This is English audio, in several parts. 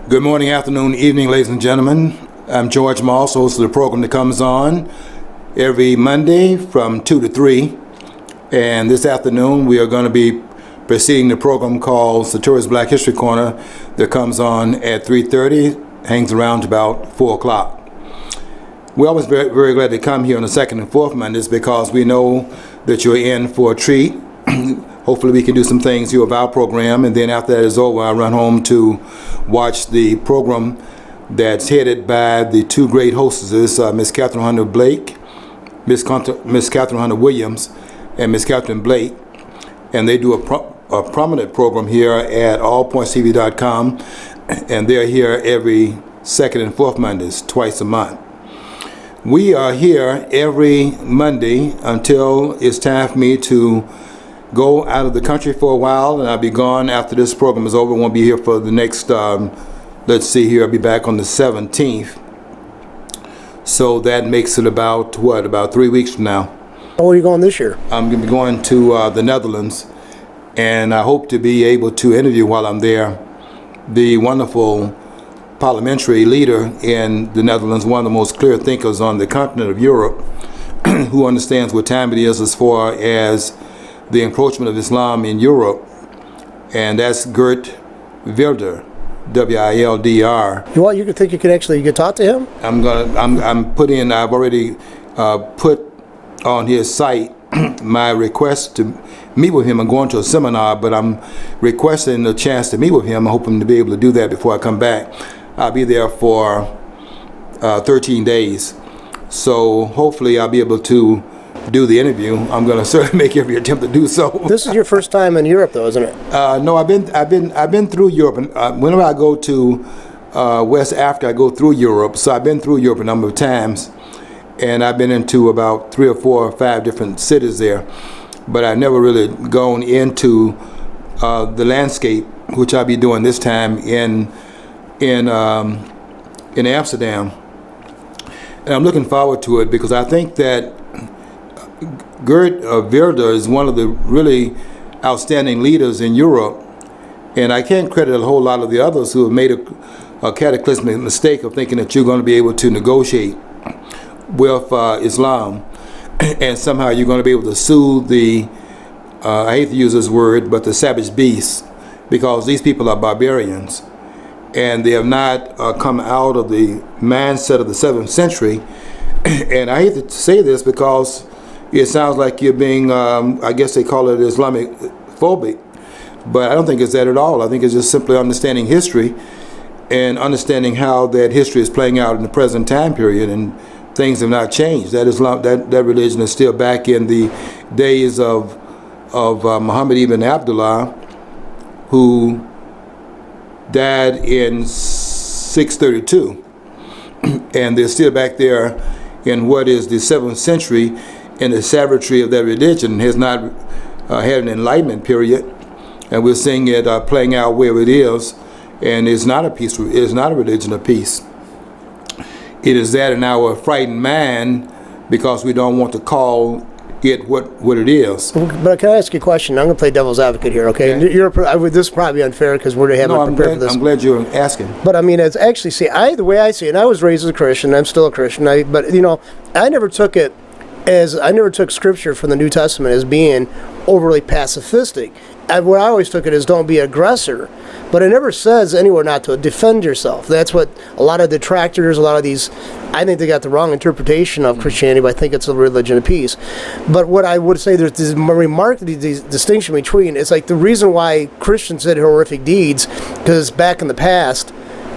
Good morning, afternoon, evening, ladies and gentlemen. I'm George Moss, host of the program that comes on every Monday from 2 to 3. And this afternoon, we are going to be preceding the program called Satura's Black History Corner that comes on at 3:30, hangs around to about 4 o'clock. We're always very, very glad to come here on the second and fourth Mondays because we know that you're in for a treat. Hopefully we can do some things here of our program, and then after that is over, I run home to watch the program that's headed by the two great hostesses, Miss Catherine Hunter Blake, Miss Catherine Hunter Williams, and Miss Catherine Blake, and they do a prominent program here at allpointstv.com, and they're here every second and fourth Mondays, twice a month. We are here every Monday until it's time for me to go out of the country for a while, and I'll be gone after this program is over. Won't be here for the next, let's see here, I'll be back on the 17th. So that makes it about 3 weeks from now. Where are you going this year? I'm going to be going to the Netherlands, and I hope to be able to interview while I'm there the wonderful parliamentary leader in the Netherlands, one of the most clear thinkers on the continent of Europe, who understands what time it is as far as the encroachment of Islam in Europe, and that's Geert Wilders, W-I-L-D-R. You think you could talk to him? I've already put on his site my request to meet with him. I'm going to a seminar, but I'm requesting a chance to meet with him. I'm hoping to be able to do that before I come back. I'll be there for 13 days, so hopefully I'll be able to do the interview. I'm going to certainly make every attempt to do so. This is your first time in Europe, though, isn't it? No, I've been through Europe. Whenever I go to West Africa, I go through Europe. So I've been through Europe a number of times, and I've been into about 3 or 4 or 5 different cities there. But I've never really gone into the landscape, which I'll be doing this time in Amsterdam. And I'm looking forward to it because I think that Geert Wilders is one of the really outstanding leaders in Europe, and I can't credit a whole lot of the others who have made a cataclysmic mistake of thinking that you're going to be able to negotiate with Islam, and somehow you're going to be able to soothe the, I hate to use this word, but the savage beasts, because these people are barbarians, and they have not come out of the mindset of the 7th century. And I hate to say this because it sounds like you're being, I guess they call it Islamic phobic, but I don't think it's that at all. I think it's just simply understanding history and understanding how that history is playing out in the present time period, and things have not changed. That Islam, that religion is still back in the days of Muhammad ibn Abdullah, who died in 632, and they're still back there in what is the 7th century, and the savagery of that religion has not had an enlightenment period, and we're seeing it playing out where it is, and it's not a religion of peace. It is that in our frightened mind because we don't want to call it what it is. But can I ask you a question? I'm going to play devil's advocate here, okay? Yeah. This is probably unfair because we're prepared for this. I'm glad you're asking. But I mean, it's actually, the way I see it, and I was raised as a Christian, I'm still a Christian, but I never took Scripture from the New Testament as being overly pacifistic. What I always took it as don't be aggressor, but it never says anywhere not to defend yourself. That's what a lot of detractors, I think they got the wrong interpretation of Christianity, but I think it's a religion of peace. But what I would say, there's this remarkable distinction between, it's like the reason why Christians did horrific deeds, because back in the past,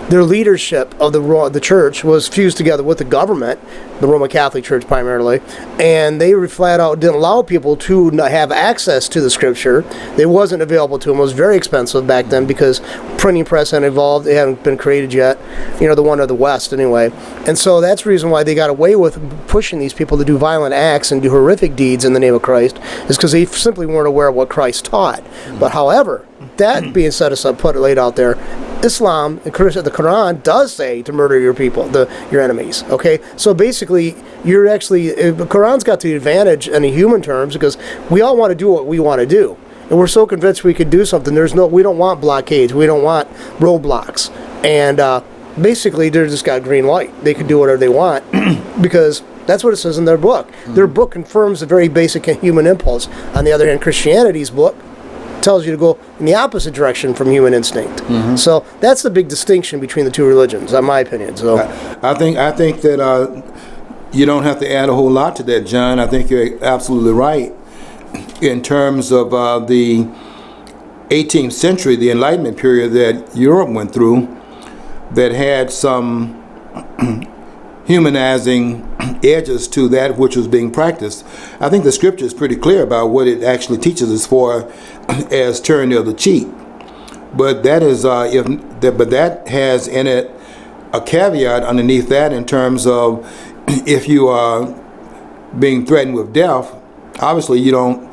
their leadership of the church was fused together with the government, the Roman Catholic Church primarily, and they flat out didn't allow people to have access to the Scripture. It wasn't available to them. It was very expensive back then because printing press hadn't evolved. They hadn't been created yet, the one of the West anyway. And so that's the reason why they got away with pushing these people to do violent acts and do horrific deeds in the name of Christ, is because they simply weren't aware of what Christ taught. But however, that being said, laid out there, Islam, the Quran does say to murder your people, your enemies. Okay, so basically, the Quran's got the advantage in the human terms because we all want to do what we want to do, and we're so convinced we could do something. We don't want blockades, we don't want roadblocks. And basically, they just got green light. They can do whatever they want because that's what it says in their book. Their book confirms the very basic human impulse. On the other hand, Christianity's book tells you to go in the opposite direction from human instinct. So that's the big distinction between the two religions, in my opinion. So I think that you don't have to add a whole lot to that, John. I think you're absolutely right in terms of the 18th century, the Enlightenment period that Europe went through, that had some humanizing edges to that which was being practiced. I think the scripture is pretty clear about what it actually teaches us for as turn the other cheek. But that is but that has in it a caveat underneath that in terms of if you are being threatened with death, obviously you don't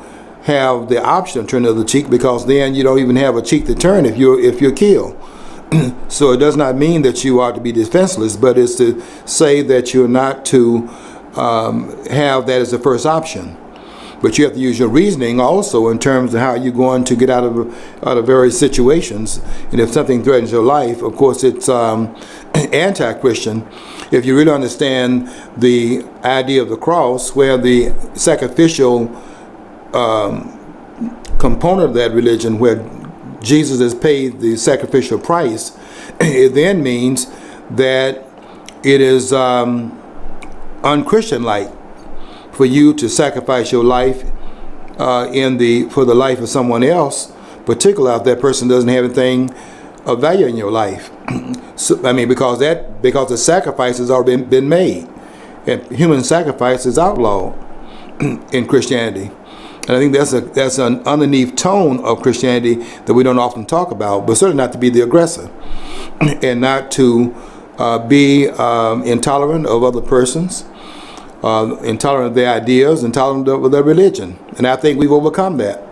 have the option of turn the other cheek, because then you don't even have a cheek to turn if you're killed. So it does not mean that you are to be defenseless, but it's to say that you're not to have that as the first option. But you have to use your reasoning also in terms of how you're going to get out of various situations. And if something threatens your life, of course, it's anti-Christian. If you really understand the idea of the cross, where the sacrificial component of that religion, where Jesus has paid the sacrificial price, it then means that it is unchristian-like for you to sacrifice your life for the life of someone else, particularly if that person doesn't have anything of value in your life. So, I mean, because the sacrifice has already been made, and human sacrifice is outlawed in Christianity. And I think that's an underneath tone of Christianity that we don't often talk about, but certainly not to be the aggressor, and not to be intolerant of other persons, intolerant of their ideas, intolerant of their religion. And I think we've overcome that.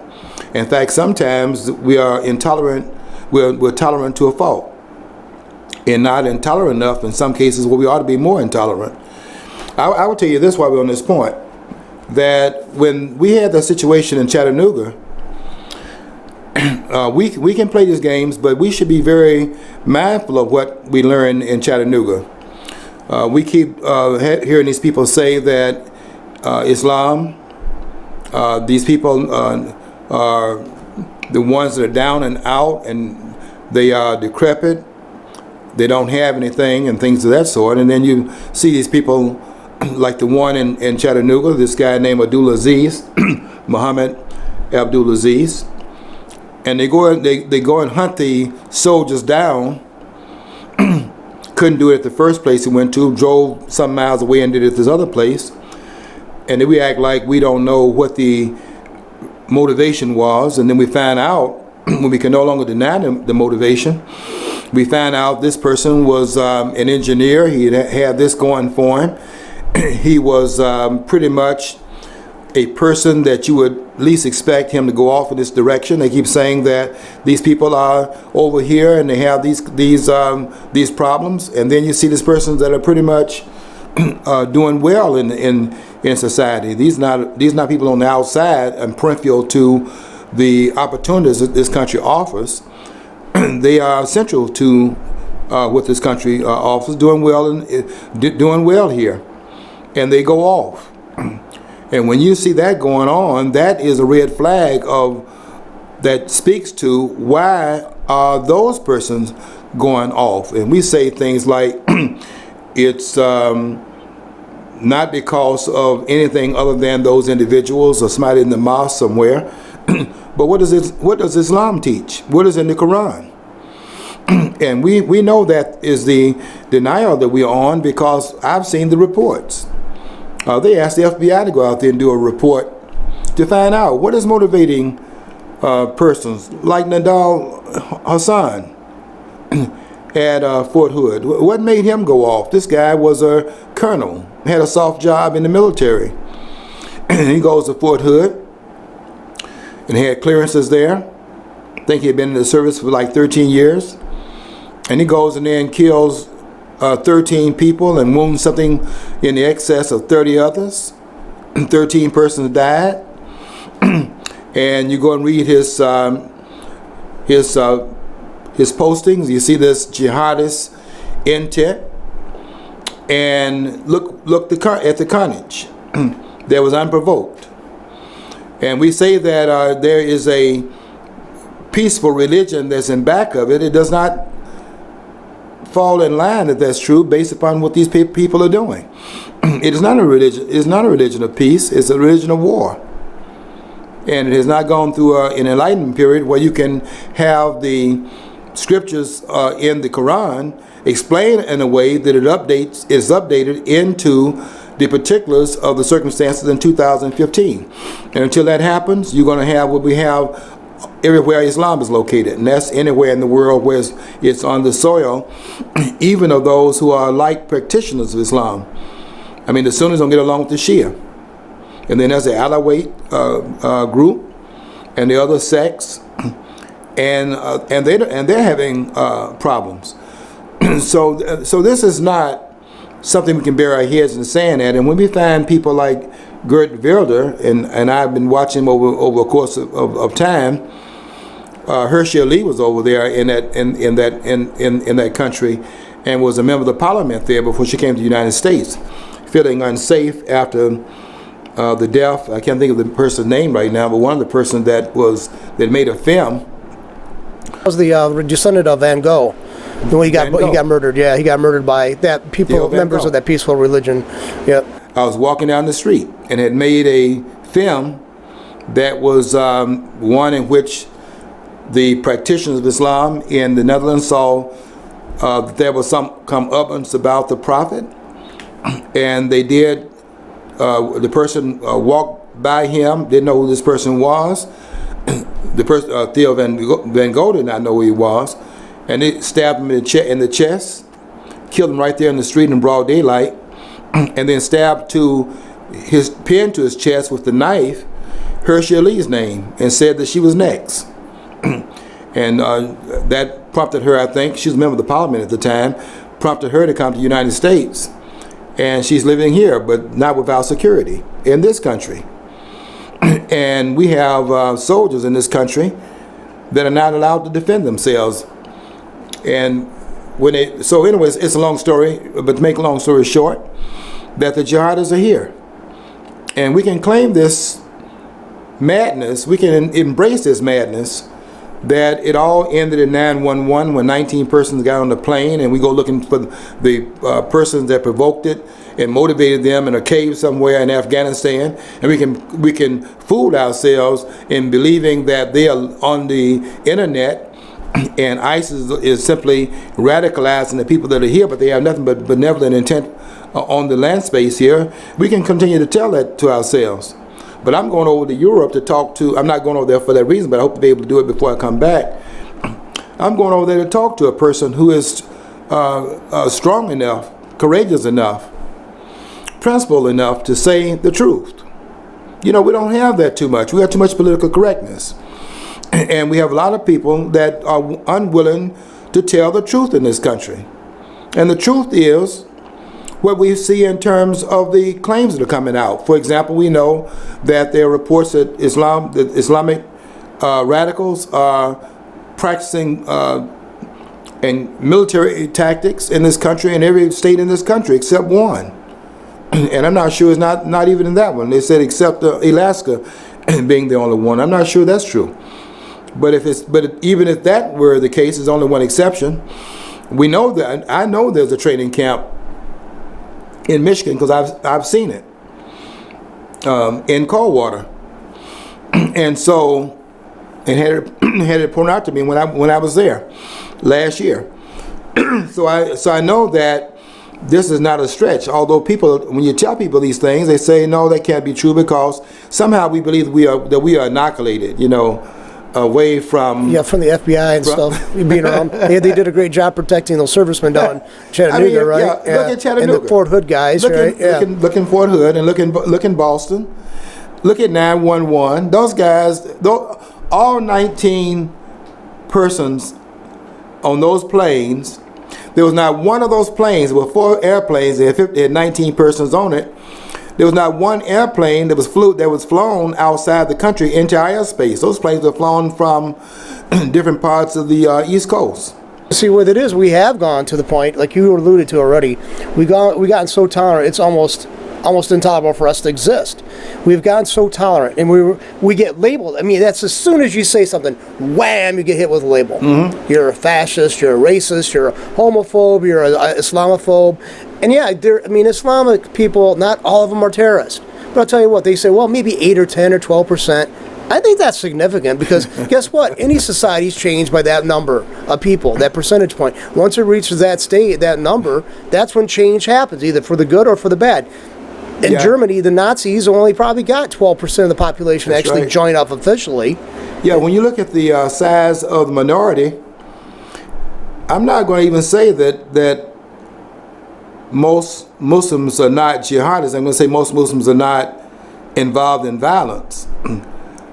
In fact, sometimes we are intolerant, we're tolerant to a fault, and not intolerant enough in some cases where we ought to be more intolerant. I will tell you this while we're on this point, that when we had the situation in Chattanooga, we can play these games, but we should be very mindful of what we learn in Chattanooga. We keep hearing these people say that Islam, these people are the ones that are down and out, and they are decrepit, they don't have anything, and things of that sort. And then you see these people like the one in Chattanooga, this guy named Abdulaziz, Muhammad Abdulaziz, and they go and hunt the soldiers down. Couldn't do it at the first place he went to, drove some miles away and did it at this other place. And then we act like we don't know what the motivation was, and then we find out, when we can no longer deny the motivation, we find out this person was an engineer. He had this going for him. He was pretty much a person that you would least expect him to go off in this direction. They keep saying that these people are over here and they have these problems, and then you see these persons that are pretty much doing well in society. These not people on the outside and peripheral to the opportunities that this country offers. They are central to what this country offers, doing well here. And they go off. And when you see that going on, that is a red flag that speaks to why are those persons going off. And we say things like it's not because of anything other than those individuals or somebody in the mosque somewhere. But what does Islam teach? What is in the Quran? And we know that is the denial that we are on, because I've seen the reports. They asked the FBI to go out there and do a report to find out what is motivating persons like Nadal Hassan at Fort Hood. What made him go off? This guy was a colonel, had a soft job in the military. He goes to Fort Hood and had clearances there. I think he had been in the service for like 13 years. And he goes and then kills 13 people and wounds something in the excess of 30 others. 13 persons died. And you go and read his his postings. You see this jihadist intent, and look at the carnage that was unprovoked. And we say that there is a peaceful religion that's in back of it. It does not fall in line that that's true based upon what these people are doing. It is not a religion. It's not a religion of peace. It's a religion of war. And it has not gone through an enlightenment period where you can have the scriptures in the Quran explained in a way that is updated into the particulars of the circumstances in 2015. And until that happens, you're going to have what we have everywhere Islam is located, and that's anywhere in the world where it's on the soil, even of those who are like practitioners of Islam. I mean, the Sunnis don't get along with the Shia. And then there's the Alawite group and the other sects, and they're having problems. So this is not something we can bury our heads in the sand at. And when we find people like Geert Wilders, and I've been watching him over a course of time. Herschel Lee was over there in that country, and was a member of the parliament there before she came to the United States, feeling unsafe after the death. I can't think of the person's name right now, but one of the persons that made a film was the descendant of Van Gogh. When he got murdered. Yeah, he got murdered by that members of that peaceful religion. Yeah. I was walking down the street and had made a film that was one in which the practitioners of Islam in the Netherlands saw that there was some comeuppance about the Prophet, and they did. The person walked by him, didn't know who this person was. The person, Theo Van Gogh, did not know who he was, and they stabbed him in the chest, killed him right there in the street in broad daylight, and then stabbed pinned to his chest with the knife Herschel Lee's name, and said that she was next. And that prompted her, I think, she was a member of the parliament at the time, prompted her to come to the United States. And she's living here, but not without security in this country. And we have soldiers in this country that are not allowed to defend themselves. And so anyways, it's a long story, but to make a long story short, that the jihadists are here. And we can claim this madness, we can embrace this madness, that it all ended in 9/11 when 19 persons got on the plane, and we go looking for the persons that provoked it and motivated them in a cave somewhere in Afghanistan, and we can fool ourselves in believing that they are on the internet and ISIS is simply radicalizing the people that are here, but they have nothing but benevolent intent on the land space here. We can continue to tell that to ourselves. But I'm going over to Europe to talk to, I'm not going over there for that reason, but I hope to be able to do it before I come back. I'm going over there to talk to a person who is strong enough, courageous enough, principled enough to say the truth. You know, we don't have that too much. We have too much political correctness. And we have a lot of people that are unwilling to tell the truth in this country. And the truth is what we see in terms of the claims that are coming out. For example, we know that there are reports that Islamic radicals are practicing and military tactics in this country, in every state in this country except one. And I'm not sure it's not even in that one. They said except Alaska being the only one. I'm not sure that's true. But even if that were the case, there's only one exception. We know that I know there's a training camp in Michigan because I've seen it in Coldwater, and so had it pointed out to me when I was there last year. So I know that this is not a stretch. Although people, when you tell people these things, they say no, that can't be true because somehow we believe that we are inoculated. You know. Away from the FBI and stuff being around. They did a great job protecting those servicemen down in Chattanooga, right? Yeah, look at Chattanooga. And the Fort Hood guys, right? Look in Fort Hood and look in Boston. Look at 911. Those guys, all 19 persons on those planes. There was not one of those planes. There were 4 airplanes. They had 19 persons on it. There was not one airplane that was flown outside the country into airspace. Those planes were flown from different parts of the East Coast. See, what it is, we have gone to the point, like you alluded to already, we gotten so tolerant, it's almost intolerable for us to exist. We've gotten so tolerant, and we get labeled. I mean, that's as soon as you say something, wham, you get hit with a label. Mm-hmm. You're a fascist, you're a racist, you're a homophobe, you're an Islamophobe. And yeah, Islamic people, not all of them are terrorists. But I'll tell you what, they say, well, maybe 8 or 10 or 12%. I think that's significant because guess what? Any society's changed by that number of people, that percentage point. Once it reaches that state, that number, that's when change happens, either for the good or for the bad. In Germany, the Nazis only probably got 12% of the population actually join up officially. Yeah, when you look at the size of the minority, I'm not going to even say that most Muslims are not jihadists. I'm going to say most Muslims are not involved in violence.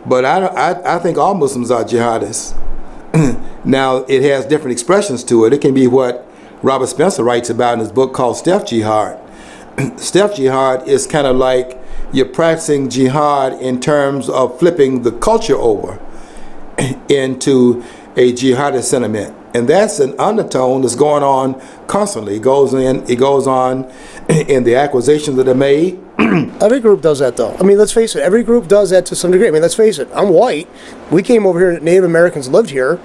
But I think all Muslims are jihadists. Now, it has different expressions to it. It can be what Robert Spencer writes about in his book called Stealth Jihad. Stealth Jihad is kind of like you're practicing jihad in terms of flipping the culture over into a jihadist sentiment. And that's an undertone that's going on constantly. It goes on in the accusations that are made. Every group does that, though. I mean, let's face it. Every group does that to some degree. I mean, let's face it. I'm white. We came over here. Native Americans lived here.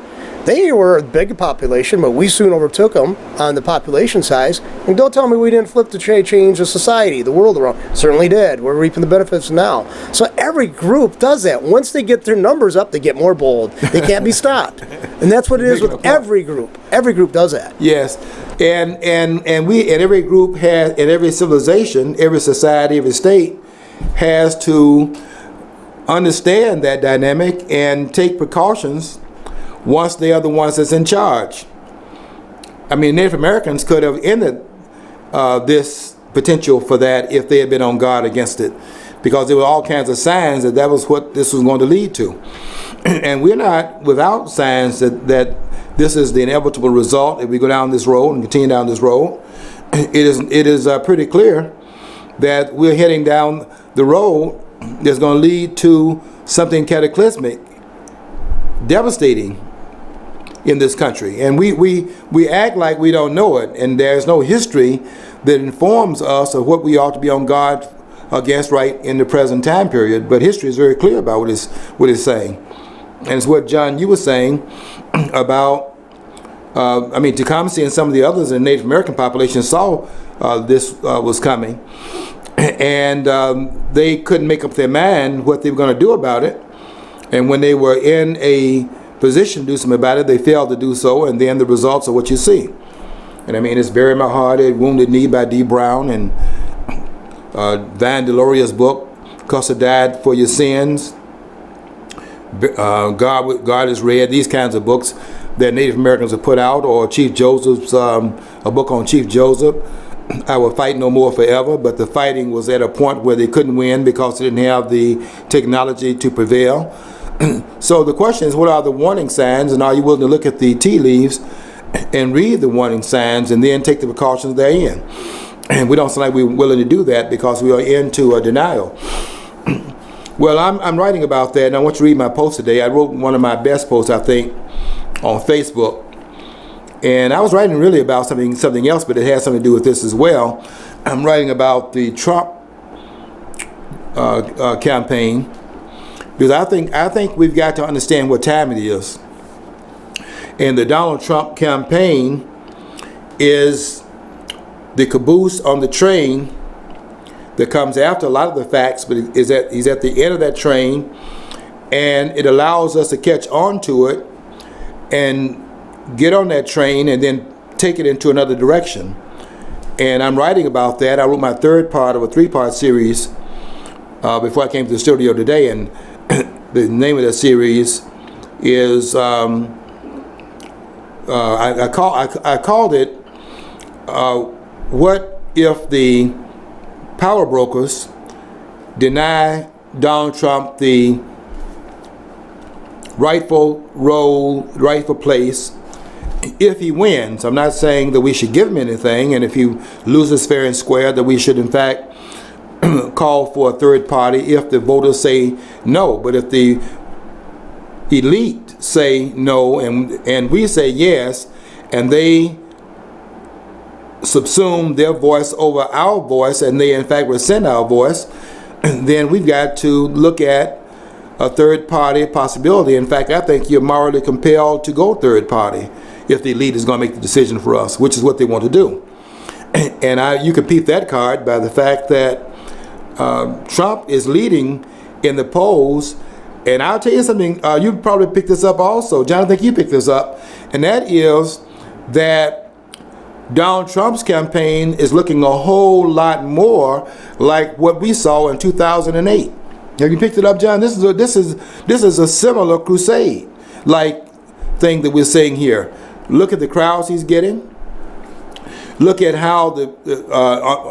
They were a big population, but we soon overtook them on the population size. And don't tell me we didn't flip to change the society, the world around. Certainly did. We're reaping the benefits now. So every group does that. Once they get their numbers up, they get more bold. They can't be stopped. And that's what it is with every group. Every group does that. Yes. And every group has, in every civilization, every society, every state has to understand that dynamic and take precautions once they are the ones that's in charge. I mean, Native Americans could have ended this potential for that if they had been on guard against it, because there were all kinds of signs that was what this was going to lead to. And we're not without signs that this is the inevitable result if we go down this road and continue down this road. It is pretty clear that we're heading down the road that's going to lead to something cataclysmic, devastating in this country. And we act like we don't know it, and there's no history that informs us of what we ought to be on guard against right in the present time period. But history is very clear about what it's saying. And it's what, John, you were saying about, Tecumseh and some of the others in the Native American population saw this was coming. And they couldn't make up their mind what they were going to do about it. And when they were in a position to do something about it, they failed to do so, and then the results are what you see. And I mean, it's Bury My Heart, Wounded Knee by Dee Brown, and Van Deloria's book, Custer Died for Your Sins, God is Red, these kinds of books that Native Americans have put out, or Chief Joseph's, a book on Chief Joseph, I Will Fight No More Forever, but the fighting was at a point where they couldn't win because they didn't have the technology to prevail. So the question is, what are the warning signs, and are you willing to look at the tea leaves and read the warning signs and then take the precautions therein? And we don't sound like we're willing to do that because we are into a denial. Well, I'm writing about that, and I want you to read my post today. I wrote one of my best posts, I think, on Facebook. And I was writing really about something else, but it has something to do with this as well. I'm writing about the Trump campaign, because I think we've got to understand what time it is. And the Donald Trump campaign is the caboose on the train that comes after a lot of the facts, but he's at the end of that train, and it allows us to catch on to it and get on that train and then take it into another direction. And I'm writing about that. I wrote my third part of a 3-part series before I came to the studio today, and the name of that series is I called it What If the Power Brokers Deny Donald Trump the rightful role, rightful place if he wins? I'm not saying that we should give him anything, and if he loses fair and square, that we should in fact call for a third party if the voters say no. But if the elite say no and we say yes, and they subsume their voice over our voice, and they in fact rescind our voice, then we've got to look at a third party possibility. In fact, I think you're morally compelled to go third party if the elite is going to make the decision for us, which is what they want to do. And you can peep that card by the fact that Trump is leading in the polls. And I'll tell you something, you probably picked this up also. John, I think you picked this up. And that is that Donald Trump's campaign is looking a whole lot more like what we saw in 2008. Have you picked it up, John? This is a similar crusade like thing that we're seeing here. Look at the crowds he's getting. Look at how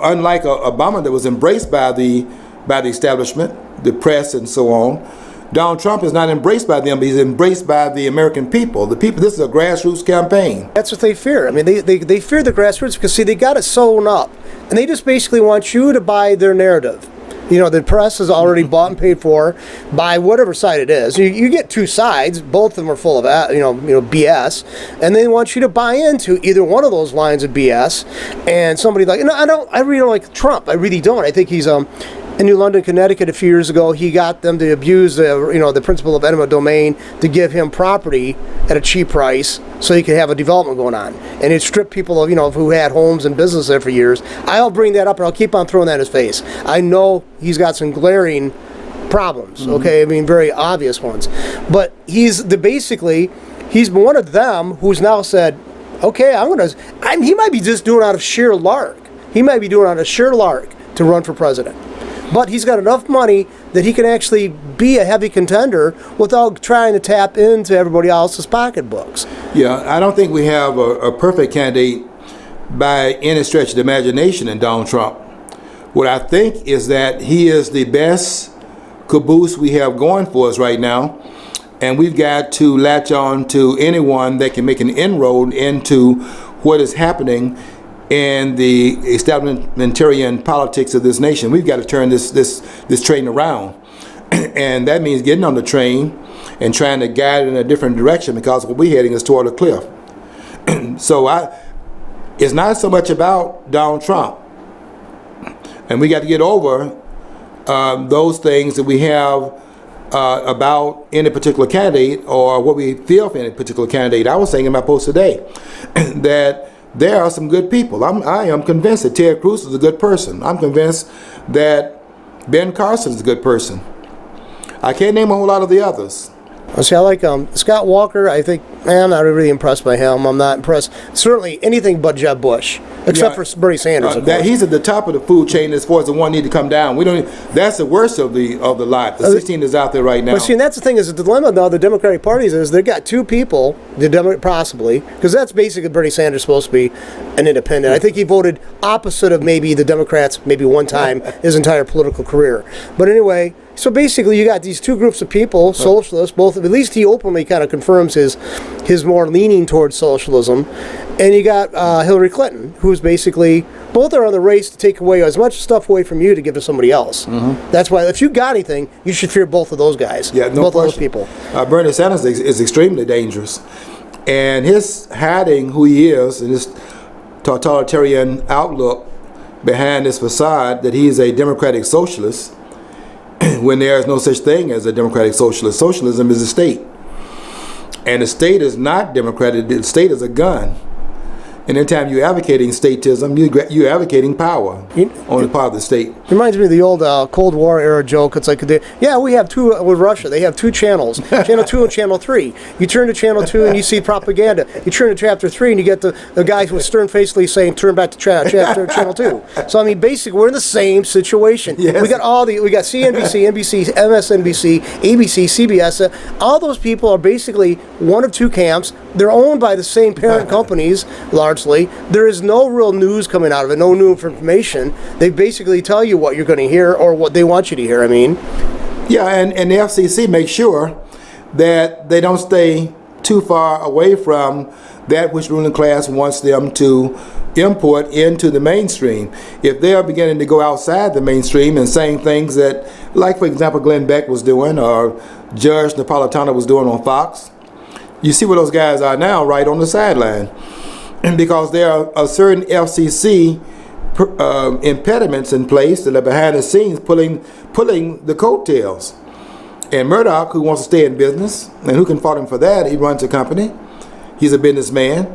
unlike Obama that was embraced by the establishment, the press, and so on, Donald Trump is not embraced by them, but he's embraced by the American people. The people. This is a grassroots campaign. That's what they fear. I mean, they fear the grassroots because, see, they got it sewn up. And they just basically want you to buy their narrative. You know, the press is already bought and paid for by whatever side it is. You get two sides. Both of them are full of BS, and they want you to buy into either one of those lines of BS. And somebody like, I really don't like Trump. I really don't. I think he's in New London, Connecticut, a few years ago, he got them to abuse the principle of eminent domain to give him property at a cheap price so he could have a development going on. And he'd strip people of who had homes and business there for years. I'll bring that up and I'll keep on throwing that in his face. I know he's got some glaring problems, okay? I mean, very obvious ones. But he's one of them who's now said, okay, he might be just doing out of sheer lark. He might be doing out of sheer lark to run for president. But he's got enough money that he can actually be a heavy contender without trying to tap into everybody else's pocketbooks. Yeah, I don't think we have a perfect candidate by any stretch of the imagination in Donald Trump. What I think is that he is the best caboose we have going for us right now, and we've got to latch on to anyone that can make an inroad into what is happening in the establishmentarian politics of this nation. We've got to turn this train around. And that means getting on the train and trying to guide it in a different direction, because what we're heading is toward a cliff. So it's not so much about Donald Trump. And we got to get over those things that we have about any particular candidate or what we feel for any particular candidate. I was saying in my post today that there are some good people. I am convinced that Ted Cruz is a good person. I'm convinced that Ben Carson is a good person. I can't name a whole lot of the others. See, I like Scott Walker. I think, I'm not really impressed by him. I'm not impressed. Certainly anything but Jeb Bush, except for Bernie Sanders. He's at the top of the food chain as far as the one need to come down. That's the worst of the lot. The 16 is out there right now. But see, and that's the thing, is the dilemma now the Democratic Party is they've got two people, possibly, because that's basically Bernie Sanders supposed to be an independent. I think he voted opposite of maybe the Democrats maybe one time his entire political career. But anyway, so basically you got these two groups of people, socialists, both, at least he openly kind of confirms his more leaning towards socialism, and you got Hillary Clinton, who's basically, both are on the race to take away as much stuff away from you to give to somebody else. That's why if you got anything, you should fear both of those guys, both of those people. Bernie Sanders is extremely dangerous, and his hiding who he is and his totalitarian outlook behind this facade that he is a democratic socialist, when there is no such thing as a democratic socialist. Socialism is a state. And the state is not democratic. The state is a gun. And anytime you're advocating statism, you're advocating power on the part of the state. It reminds me of the old Cold War era joke. It's like, we have two, with Russia, they have two channels, Channel 2 and Channel 3. You turn to Channel 2 and you see propaganda. You turn to Chapter 3 and you get the guys with stern-facedly saying, turn back to Channel 2. So, I mean, basically, we're in the same situation. Yes. We got CNBC, NBC, MSNBC, ABC, CBS. All those people are basically one of two camps. They're owned by the same parent companies, largely. There is no real news coming out of it, no new information. They basically tell you what you're going to hear or what they want you to hear, I mean. Yeah, and the FCC makes sure that they don't stay too far away from that which ruling class wants them to import into the mainstream. If they are beginning to go outside the mainstream and saying things that, like, for example, Glenn Beck was doing or Judge Napolitano was doing on Fox, you see where those guys are now, right on the sideline. And because there are certain FCC impediments in place that are behind the scenes pulling the coattails. And Murdoch, who wants to stay in business, and who can fault him for that, he runs a company. He's a businessman.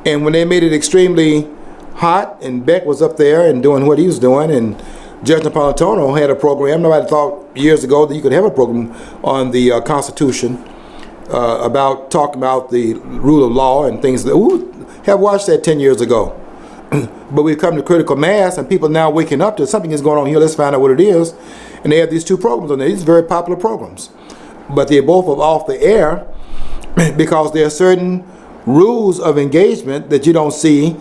And when they made it extremely hot, and Beck was up there and doing what he was doing, and Judge Napolitano had a program. Nobody thought years ago that you could have a program on the Constitution about talking about the rule of law and things that who have watched that 10 years ago. But we've come to critical mass, and people are now waking up to something is going on here. Let's find out what it is. And they have these two programs on there. These are very popular programs, but they're both off the air because there are certain rules of engagement that you don't see,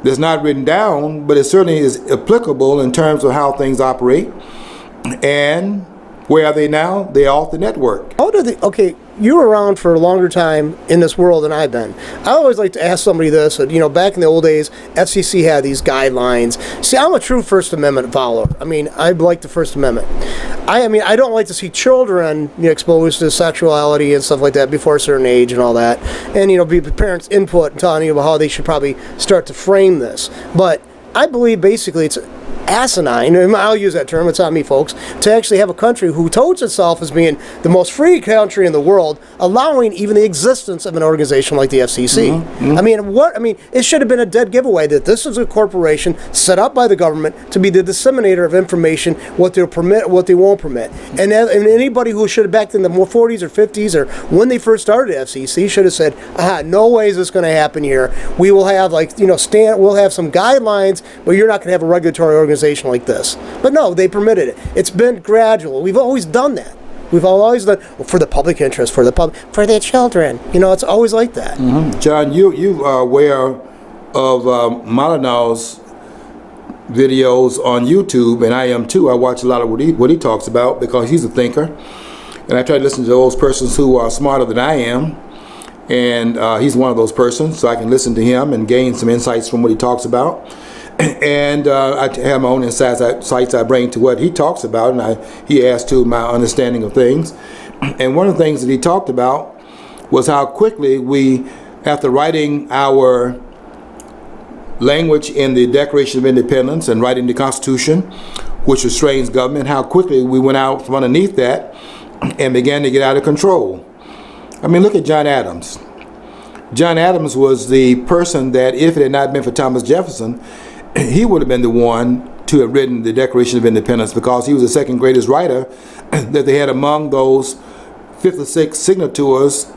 that's not written down, but it certainly is applicable in terms of how things operate. And where are they now? They're off the network. How do they? Okay, you were around for a longer time in this world than I've been. I always like to ask somebody this. You know, back in the old days, FCC had these guidelines. See, I'm a true First Amendment follower. I mean, I like the First Amendment. I mean, I don't like to see children, you know, exposed to sexuality and stuff like that before a certain age and all that. And, you know, be parents' input and telling you about how they should probably start to frame this. But I believe basically it's asinine, and I'll use that term, it's on me folks, to actually have a country who touts itself as being the most free country in the world, allowing even the existence of an organization like the FCC. I mean, it should have been a dead giveaway that this is a corporation set up by the government to be the disseminator of information, what they'll permit, what they won't permit. And anybody who should have, back in the 40s or 50s or when they first started FCC, should have said, no way is this going to happen here. We will have, like, you know, we'll have some guidelines, but you're not going to have a regulatory organization like this. But no, they permitted it. It's been gradual. We've always done that. We've always done for the public interest, for their children. You know, it's always like that. John, you are aware of Malinow's videos on YouTube, and I am too. I watch a lot of what he talks about because he's a thinker, and I try to listen to those persons who are smarter than I am, and he's one of those persons, so I can listen to him and gain some insights from what he talks about. And I have my own insights I bring to what he talks about, and he adds to my understanding of things. And one of the things that he talked about was how quickly we, after writing our language in the Declaration of Independence and writing the Constitution, which restrains government, how quickly we went out from underneath that and began to get out of control. I mean, look at John Adams. John Adams was the person that, if it had not been for Thomas Jefferson, he would have been the one to have written the Declaration of Independence, because he was the second greatest writer that they had among those 56 signatories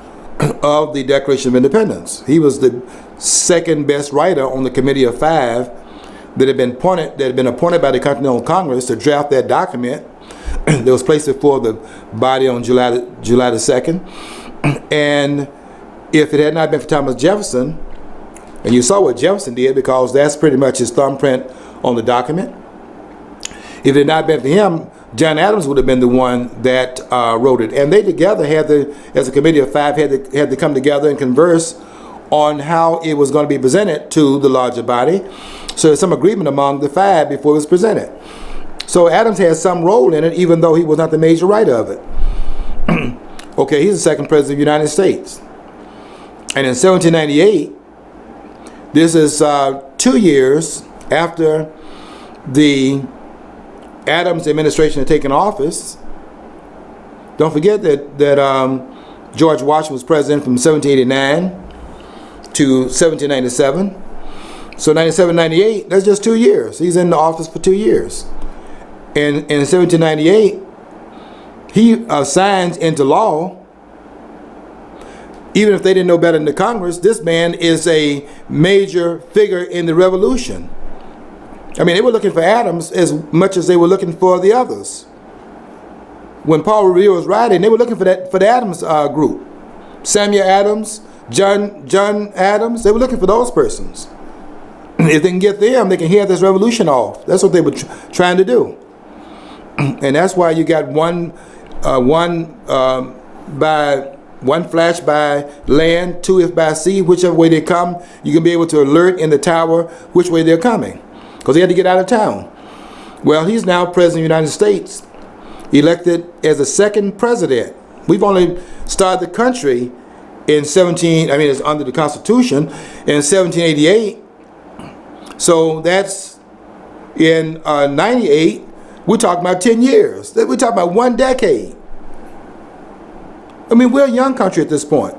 of the Declaration of Independence. He was the second best writer on the Committee of Five that had been appointed by the Continental Congress to draft that document that was placed before the body on July the 2nd. And if it had not been for Thomas Jefferson, and you saw what Jefferson did, because that's pretty much his thumbprint on the document. If it had not been for him, John Adams would have been the one that wrote it. And they together as a committee of five, had to come together and converse on how it was going to be presented to the larger body. So there's some agreement among the five before it was presented. So Adams had some role in it, even though he was not the major writer of it. Okay, he's the second president of the United States. And in 1798, this is 2 years after the Adams administration had taken office. Don't forget that George Washington was president from 1789 to 1797. So 97, 98, that's just 2 years. He's in the office for 2 years. And in 1798, he signs into law. Even if they didn't know better than the Congress, this man is a major figure in the revolution. I mean, they were looking for Adams as much as they were looking for the others. When Paul Revere was writing, they were looking for the Adams group. Samuel Adams, John Adams, they were looking for those persons. If they can get them, they can head this revolution off. That's what they were trying to do. And that's why you got one flash by land, two if by sea. Whichever way they come, you can be able to alert in the tower which way they're coming, because they had to get out of town. Well, he's now president of the United States, elected as the second president. We've only started the country it's under the Constitution in 1788. So that's in 98. We're talking about 10 years. We're talking about 1 decade. I mean, we're a young country at this point.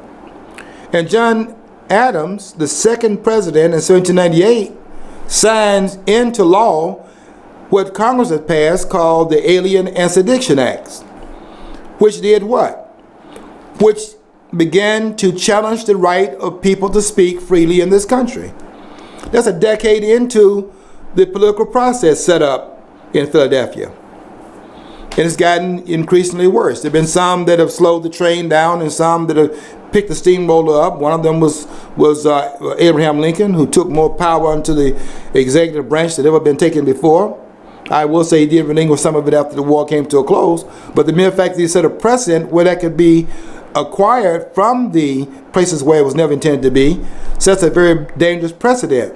And John Adams, the second president in 1798, signs into law what Congress had passed called the Alien and Sedition Acts, which did what? Which began to challenge the right of people to speak freely in this country. That's a decade into the political process set up in Philadelphia. And it's gotten increasingly worse. There have been some that have slowed the train down and some that have picked the steamroller up. One of them was Abraham Lincoln, who took more power into the executive branch than ever been taken before. I will say he did relinquish some of it after the war came to a close, but the mere fact that he set a precedent where that could be acquired from the places where it was never intended to be sets a very dangerous precedent.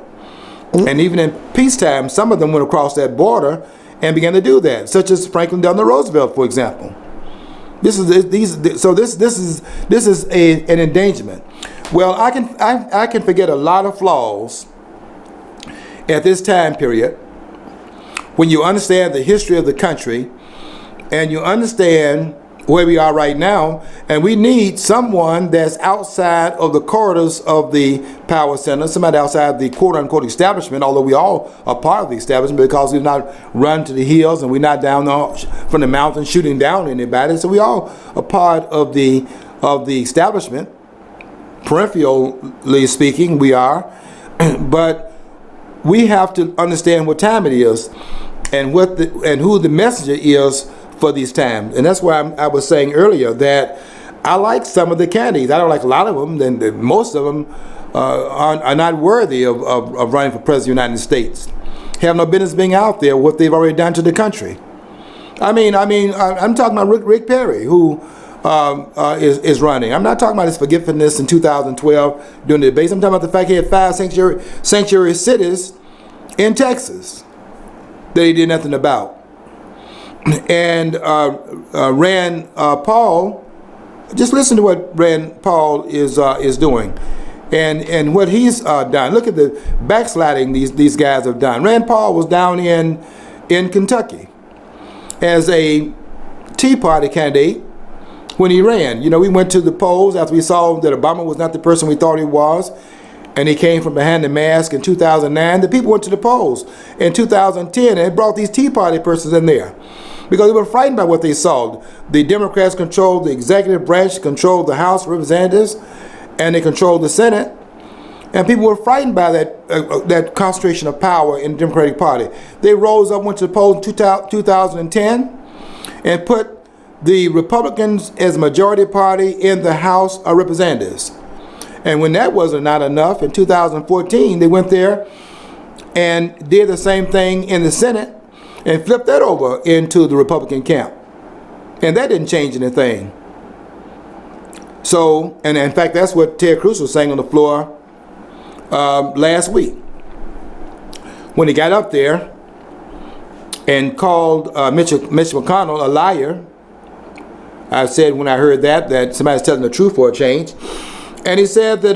And even in peacetime, some of them went across that border and began to do that, such as Franklin Delano Roosevelt, for example. This is an endangerment. Well, I can forget a lot of flaws at this time period when you understand the history of the country and you understand where we are right now, and we need someone that's outside of the corridors of the power center, somebody outside the quote-unquote establishment, although we all are part of the establishment because we've not run to the hills and we're not down from the mountain shooting down anybody. So we all are part of the establishment, peripherally speaking, we are. But we have to understand what time it is and who the messenger is for these times. And that's why I was saying earlier that I like some of the candidates. I don't like a lot of them, and most of them are not worthy of running for president of the United States. Have no business being out there what they've already done to the country. I'm talking about Rick Perry, who is running. I'm not talking about his forgiveness in 2012 during the debates. I'm talking about the fact he had 5 sanctuary cities in Texas that he did nothing about. And Rand Paul, just listen to what Rand Paul is doing, and what he's done. Look at the backsliding these guys have done. Rand Paul was down in Kentucky as a Tea Party candidate when he ran. You know, we went to the polls after we saw that Obama was not the person we thought he was, and he came from behind the mask in 2009. The people went to the polls in 2010 and brought these Tea Party persons in there, because they were frightened by what they saw. The Democrats controlled the executive branch, controlled the House of Representatives, and they controlled the Senate. And people were frightened by that concentration of power in the Democratic Party. They rose up, went to the polls in 2010, and put the Republicans as majority party in the House of Representatives. And when that wasn't not enough, in 2014, they went there and did the same thing in the Senate, and flipped that over into the Republican camp. And that didn't change anything. So, and in fact, that's what Ted Cruz was saying on the floor last week, when he got up there and called Mitch McConnell a liar. I said when I heard that somebody's telling the truth for a change. And he said that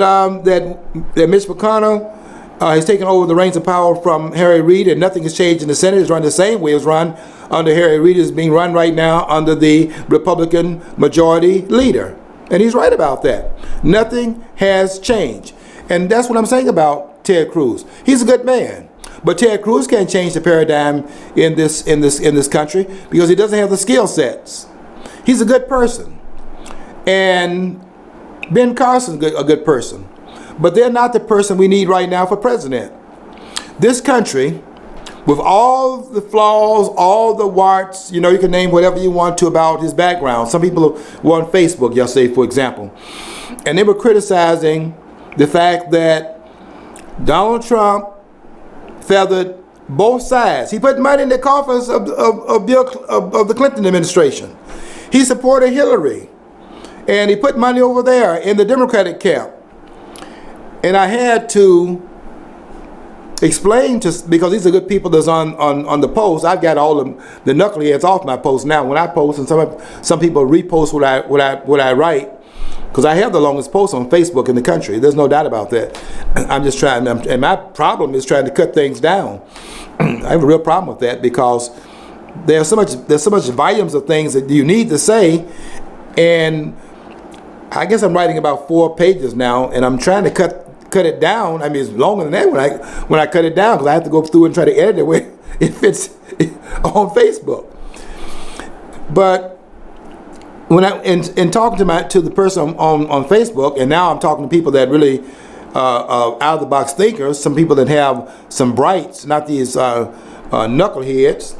Mitch McConnell has taken over the reins of power from Harry Reid, and nothing has changed in the Senate. It's run the same way it's run under Harry Reid. It's being run right now under the Republican majority leader. And he's right about that. Nothing has changed. And that's what I'm saying about Ted Cruz. He's a good man, but Ted Cruz can't change the paradigm in this country because he doesn't have the skill sets. He's a good person. And Ben Carson's a good person. But they're not the person we need right now for president. This country, with all the flaws, all the warts, you can name whatever you want to about his background. Some people were on Facebook yesterday, for example, and they were criticizing the fact that Donald Trump feathered both sides. He put money in the coffers of the Clinton administration. He supported Hillary, and he put money over there in the Democratic camp. And I had to explain because these are good people that's on the post. I've got all the knuckleheads off my post now. When I post, and some people repost what I write, because I have the longest post on Facebook in the country. There's no doubt about that. I'm just trying, and my problem is trying to cut things down. I have a real problem with that because there's so much volumes of things that you need to say, and I guess I'm writing about 4 pages now, and I'm trying to cut it down. I mean, it's longer than that when I cut it down, because I have to go through and try to edit it where it fits on Facebook. But when in talking to the person on Facebook, and now I'm talking to people that really out of the box thinkers, some people that have some brights, not these knuckleheads,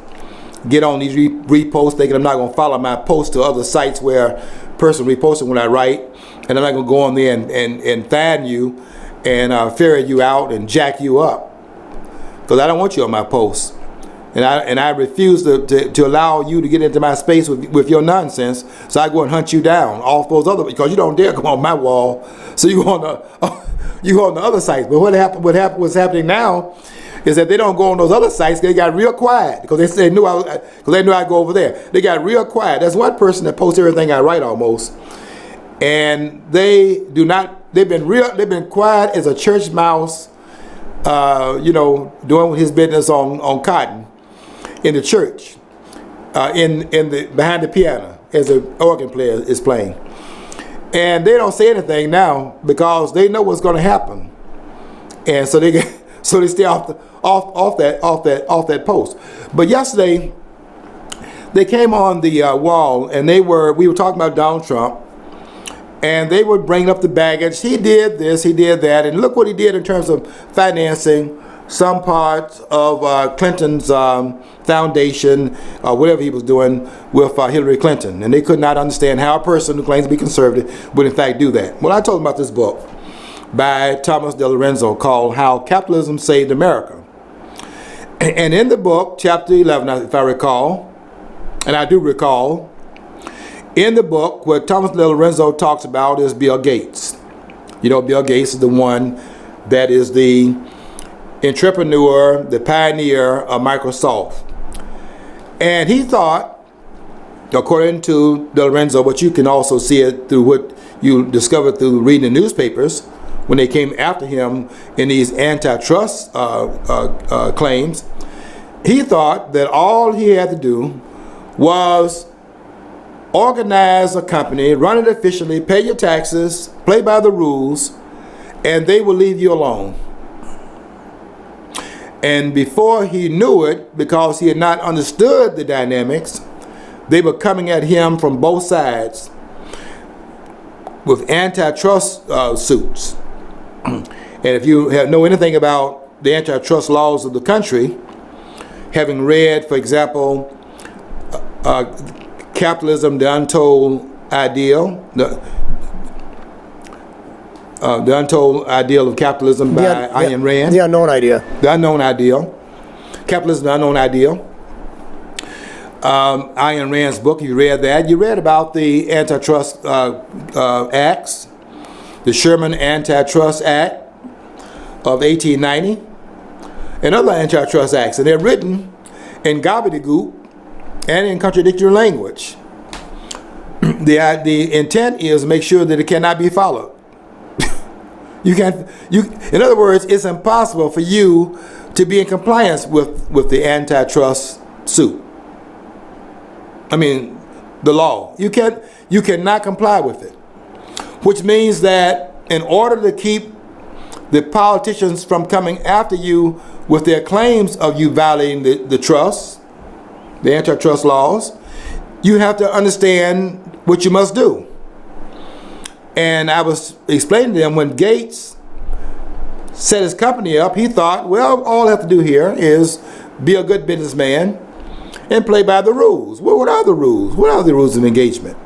get on these reposts thinking I'm not going to follow my post to other sites where person reposted when I write, and I'm not going to go on there and fan you and ferret you out and jack you up, because I don't want you on my post. And I refuse to allow you to get into my space with your nonsense. So I go and hunt you down off those other, because you don't dare come on my wall. So you go on the other sites. But what's happening now is that they don't go on those other sites. They got real quiet because they knew I'd go over there. They got real quiet. There's one person that posts everything I write almost, and they do not. They've been quiet as a church mouse. Doing his business on cotton in the church, behind the piano as an organ player is playing, and they don't say anything now because they know what's going to happen, and so they stay off that post. But yesterday they came on the wall, and we were talking about Donald Trump, and they were bringing up the baggage. He did this, he did that, and look what he did in terms of financing some parts of Clinton's foundation, whatever he was doing with Hillary Clinton. And they could not understand how a person who claims to be conservative would in fact do that. Well, I told them about this book by Thomas DeLorenzo called How Capitalism Saved America. And in the book, chapter 11, if I recall, and I do recall, in the book, what Thomas DeLorenzo talks about is Bill Gates. You know, Bill Gates is the one that is the entrepreneur, the pioneer of Microsoft. And he thought, according to DeLorenzo, but you can also see it through what you discovered through reading the newspapers when they came after him in these antitrust claims, he thought that all he had to do was organize a company, run it efficiently, pay your taxes, play by the rules, and they will leave you alone. And before he knew it, because he had not understood the dynamics, they were coming at him from both sides with antitrust suits. And if you know anything about the antitrust laws of the country, having read, for example, Capitalism, the Untold Ideal, the Untold Ideal of Capitalism by Ayn Rand. The Unknown Idea. The Unknown Ideal. Capitalism, the Unknown Ideal. Ayn Rand's book, you read that. You read about the antitrust acts, the Sherman Antitrust Act of 1890, and other antitrust acts. And they're written in gobbledygook and in contradictory language. The intent is to make sure that it cannot be followed. In other words, it's impossible for you to be in compliance with the antitrust suit. I mean, the law. You cannot comply with it. Which means that in order to keep the politicians from coming after you with their claims of you violating the trust, the antitrust laws, you have to understand what you must do. And I was explaining to them, when Gates set his company up, he thought, well, all I have to do here is be a good businessman and play by the rules. Well, what are the rules? What are the rules of engagement?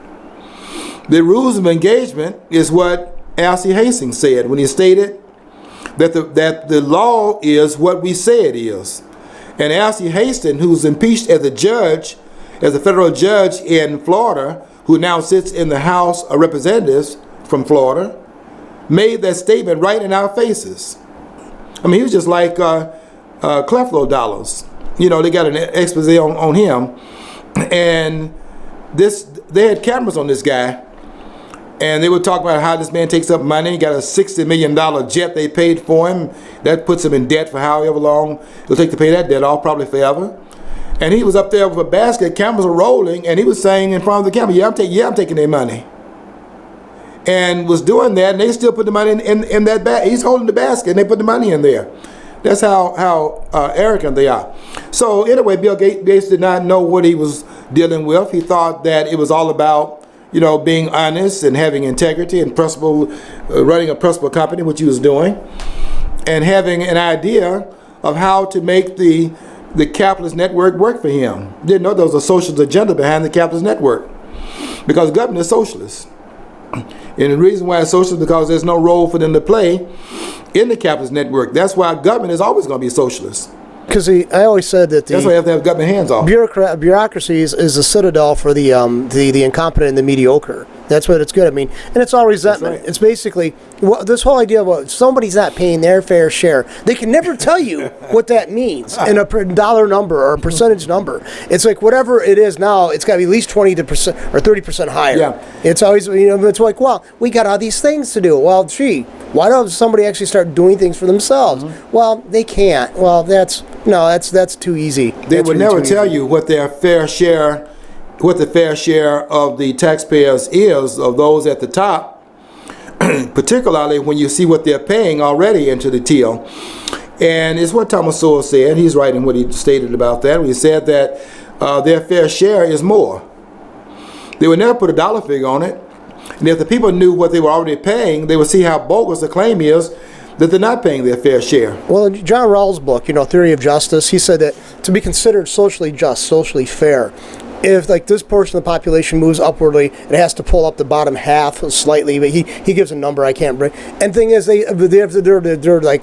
The rules of engagement is what Alcee Hastings said when he stated that the law is what we say it is. And Alcee Hastings, who's impeached as a federal judge in Florida, who now sits in the House of Representatives from Florida, made that statement right in our faces. I mean, he was just like Creflo Dollar. You know, they got an expose on him, and they had cameras on this guy, And they would talk about how this man takes up money. He got a $60 million jet they paid for him. That puts him in debt for however long it'll take to pay that debt off, probably forever. And he was up there with a basket, cameras were rolling, and he was saying in front of the camera, I'm taking their money. And was doing that, and they still put the money in that bag. He's holding the basket, and they put the money in there. That's how arrogant they are. So anyway, Bill Gates did not know what he was dealing with. He thought that it was all about, being honest and having integrity and principle, running a principal company, which he was doing, and having an idea of how to make the capitalist network work for him. Didn't know there was a socialist agenda behind the capitalist network, because government is socialist. And the reason why it's socialist is because there's no role for them to play in the capitalist network. That's why government is always going to be socialist. Because I always said that that's why you have to have government hands off. Bureaucracy is a citadel for the incompetent and the mediocre. That's what it's good. I mean, and it's all resentment. Right. It's basically this whole idea of somebody's not paying their fair share. They can never tell you what that means in a dollar number or a percentage number. It's like whatever it is now, it's got to be at least 20% or 30% higher. Yeah. It's always it's like, well, we got all these things to do. Well, gee, why don't somebody actually start doing things for themselves? Mm-hmm. Well, they can't. Well, that's too easy. They would never tell you what their fair share. What the fair share of the taxpayers is of those at the top, particularly when you see what they're paying already into the till. And it's what Thomas Sowell said. He's right in what he stated about that. He said that their fair share is more. They would never put a dollar figure on it. And if the people knew what they were already paying, they would see how bogus the claim is that they're not paying their fair share. Well, in John Rawls' book, Theory of Justice, he said that to be considered socially just, socially fair, if like this portion of the population moves upwardly, it has to pull up the bottom half slightly. But he gives a number I can't bring. And thing is, they're like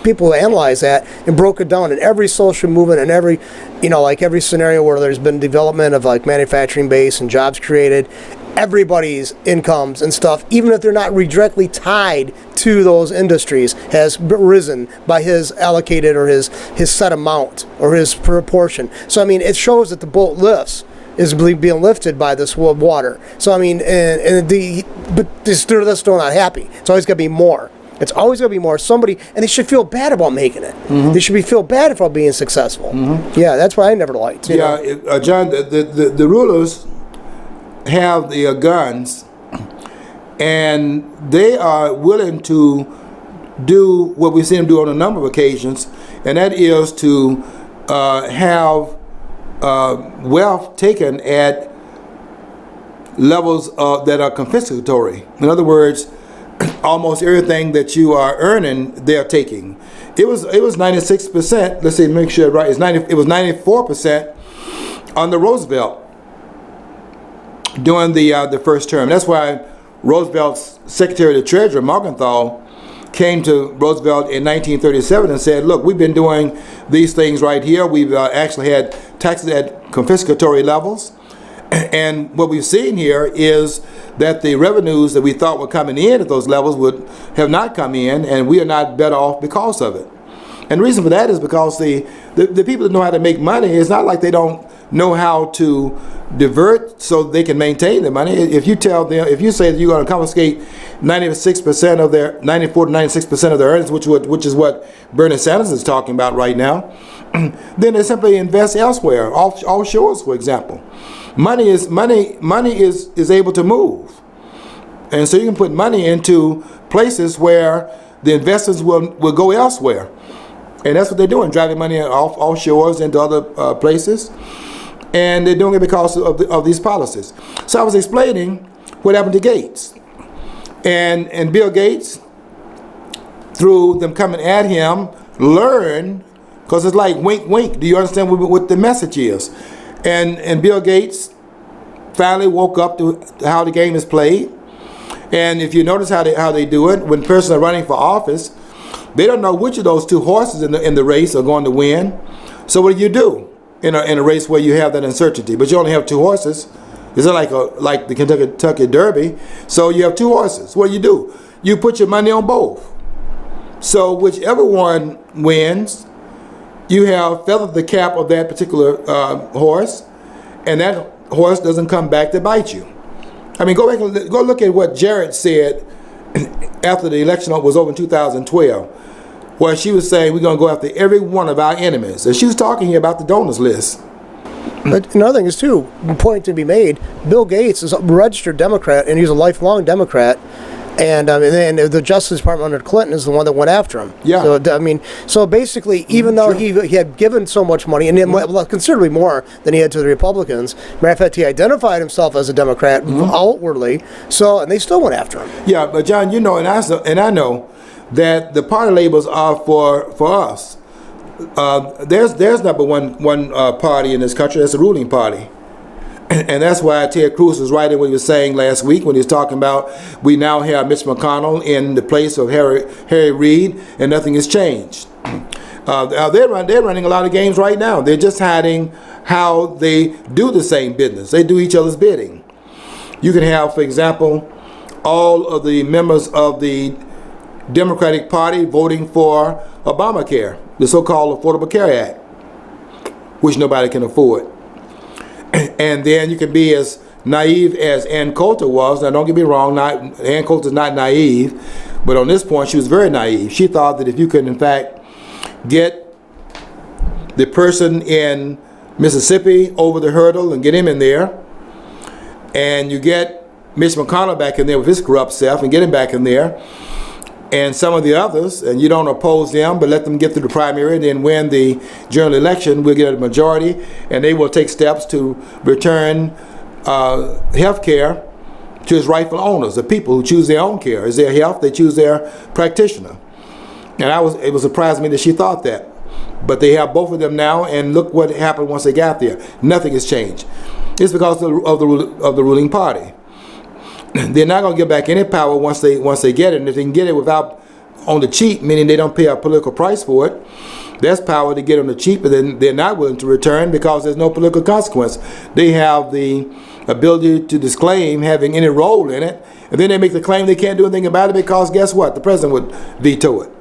people who analyze that and broke it down in every social movement and every every scenario where there's been development of like manufacturing base and jobs created. Everybody's incomes and stuff, even if they're not directly tied to those industries, has risen by his allocated or his set amount or his proportion. So I mean, it shows that the boat lifts. Is being lifted by this world water. So I mean, but they're still not happy. It's always got to be more. It's always going to be more. Somebody, and they should feel bad about making it. Mm-hmm. They should feel bad about being successful. Mm-hmm. Yeah, that's what I never liked. John, the rulers have the guns, and they are willing to do what we've seen them do on a number of occasions, and that is to have wealth taken at levels that are confiscatory. In other words, almost everything that you are earning, they're taking. It was 96%. Let's see, make sure right. It was 94% under Roosevelt during the first term. That's why Roosevelt's Secretary of the Treasury, Morgenthau, came to Roosevelt in 1937 and said, look, we've been doing these things right here. We've actually had taxes at confiscatory levels. And what we've seen here is that the revenues that we thought were coming in at those levels would have not come in, and we are not better off because of it. And the reason for that is because the people that know how to make money, it's not like they don't know how to divert so they can maintain the money. If you say that you're going to confiscate 94% of their 96% of their earnings, which is what Bernie Sanders is talking about right now, then they simply invest elsewhere, offshores, for example. Money is able to move, and so you can put money into places where the investors will go elsewhere, and that's what they're doing, driving money offshores into other places. And they're doing it because of these policies. So I was explaining what happened to Gates. And Bill Gates, through them coming at him, learned, because it's like wink, wink. Do you understand what the message is? And Bill Gates finally woke up to how the game is played. And if you notice how they do it, when persons are running for office, they don't know which of those two horses in the race are going to win. So what do? In a race where you have that uncertainty, but you only have two horses. It's like the Kentucky Derby. So you have two horses. What do? You put your money on both. So whichever one wins, you have feathered the cap of that particular horse, and that horse doesn't come back to bite you. I mean, go back and go look at what Jared said after the election was over in 2012, where she was saying we're going to go after every one of our enemies. And she was talking here about the donors list. But another thing is, too, point to be made, Bill Gates is a registered Democrat, and he's a lifelong Democrat. And then the Justice Department under Clinton is the one that went after him. Yeah. So, I mean, so basically, even though he had given so much money, and considerably more than he had to the Republicans, matter of fact, he identified himself as a Democrat outwardly, so, and they still went after him. Yeah, but John, you know, and I know that the party labels are for us. There's number one party in this country. That's the ruling party. And that's why Ted Cruz was right in what he was saying last week when he was talking about we now have Mitch McConnell in the place of Harry Reid, and nothing has changed. They're running a lot of games right now. They're just hiding how they do the same business. They do each other's bidding. You can have, for example, all of the members of the Democratic Party voting for Obamacare, the so-called Affordable Care Act, which nobody can afford. And then you can be as naive as Ann Coulter was. Now, don't get me wrong, Ann Coulter is not naive, but on this point, she was very naive. She thought that if you could, in fact, get the person in Mississippi over the hurdle and get him in there, and you get Mitch McConnell back in there with his corrupt self and get him back in there, and some of the others, and you don't oppose them, but let them get through the primary and then win the general election, we'll get a majority, and they will take steps to return health care to its rightful owners, the people who choose their own care. Is their health, they choose their practitioner. And it was surprising me that she thought that. But they have both of them now, and look what happened once they got there. Nothing has changed. It's because of the ruling party. They're not going to get back any power once they get it, and if they can get it without on the cheap, meaning they don't pay a political price for it, that's power to get on the cheap, and then they're not willing to return because there's no political consequence. They have the ability to disclaim having any role in it, and then they make the claim they can't do anything about it because guess what? The president would veto it.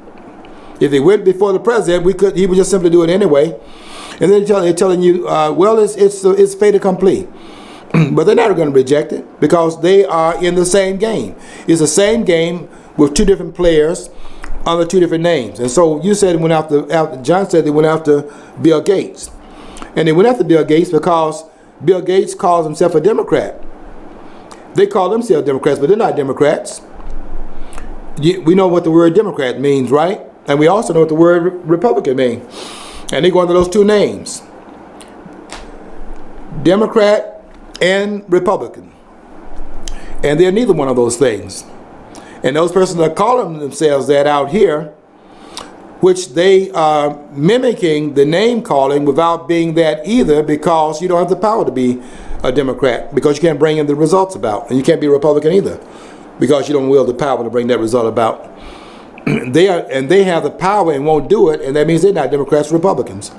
If they went before the president, he would just simply do it anyway, and then they're telling you, well, it's fait accompli. But they're not going to reject it because they are in the same game. It's the same game with two different players under two different names. And so you said John said they went after Bill Gates. And they went after Bill Gates because Bill Gates calls himself a Democrat. They call themselves Democrats, but they're not Democrats. We know what the word Democrat means, right? And we also know what the word Republican means. And they go under those two names. Democrat and Republican, and they're neither one of those things. And those persons are calling themselves that out here, which they are mimicking the name calling without being that either, because you don't have the power to be a Democrat, because you can't bring in the results about, and you can't be a Republican either, because you don't wield the power to bring that result about. They have the power and won't do it, and that means they're not Democrats or Republicans.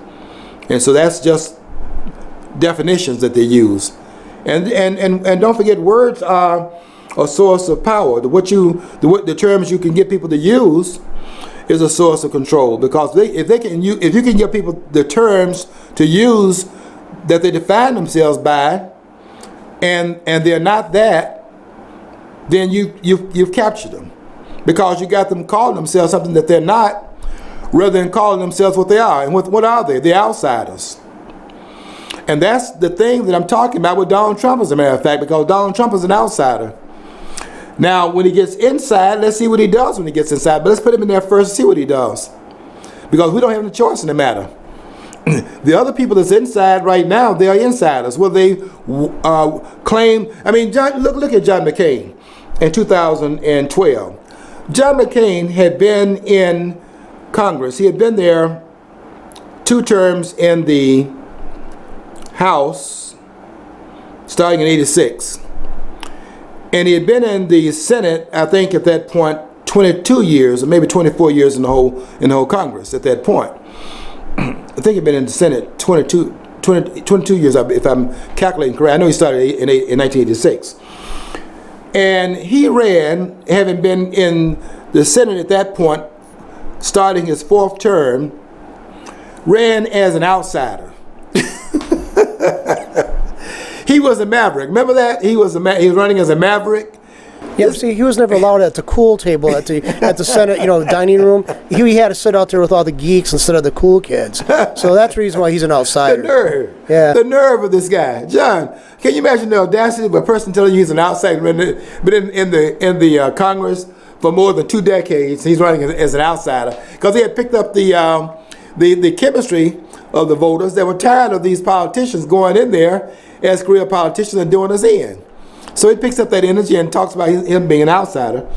And so that's just definitions that they use. And don't forget, words are a source of power. The terms you can get people to use is a source of control, because if you can get people the terms to use that they define themselves by, and they're not that, then you've captured them, because you got them calling themselves something that they're not, rather than calling themselves what they are. And what are they? They're outsiders. And that's the thing that I'm talking about with Donald Trump, as a matter of fact, because Donald Trump is an outsider. Now, when he gets inside, let's see what he does when he gets inside. But let's put him in there first and see what he does, because we don't have any choice in the matter. The other people that's inside right now, they are insiders. Well, they claim, I mean, look at John McCain in 2012. John McCain had been in Congress. He had been there 2 terms in the House, starting in '86. And he had been in the Senate, I think at that point, 22 years, or maybe 24 years in the whole Congress at that point. I think he'd been in the Senate 22 years, if I'm calculating correct. I know he started in 1986. And he ran, having been in the Senate at that point, starting his 4th term, ran as an outsider. He was a maverick. Remember that? He was he was running as a maverick. Yeah, see, he was never allowed at the cool table at the Senate, the dining room. He had to sit out there with all the geeks instead of the cool kids. So that's the reason why he's an outsider. The nerve. Yeah. The nerve of this guy. John, can you imagine the audacity of a person telling you he's an outsider, but in the Congress for more than 2 decades, he's running as an outsider because he had picked up the chemistry of the voters that were tired of these politicians going in there as career politicians and doing us in. So he picks up that energy and talks about him being an outsider.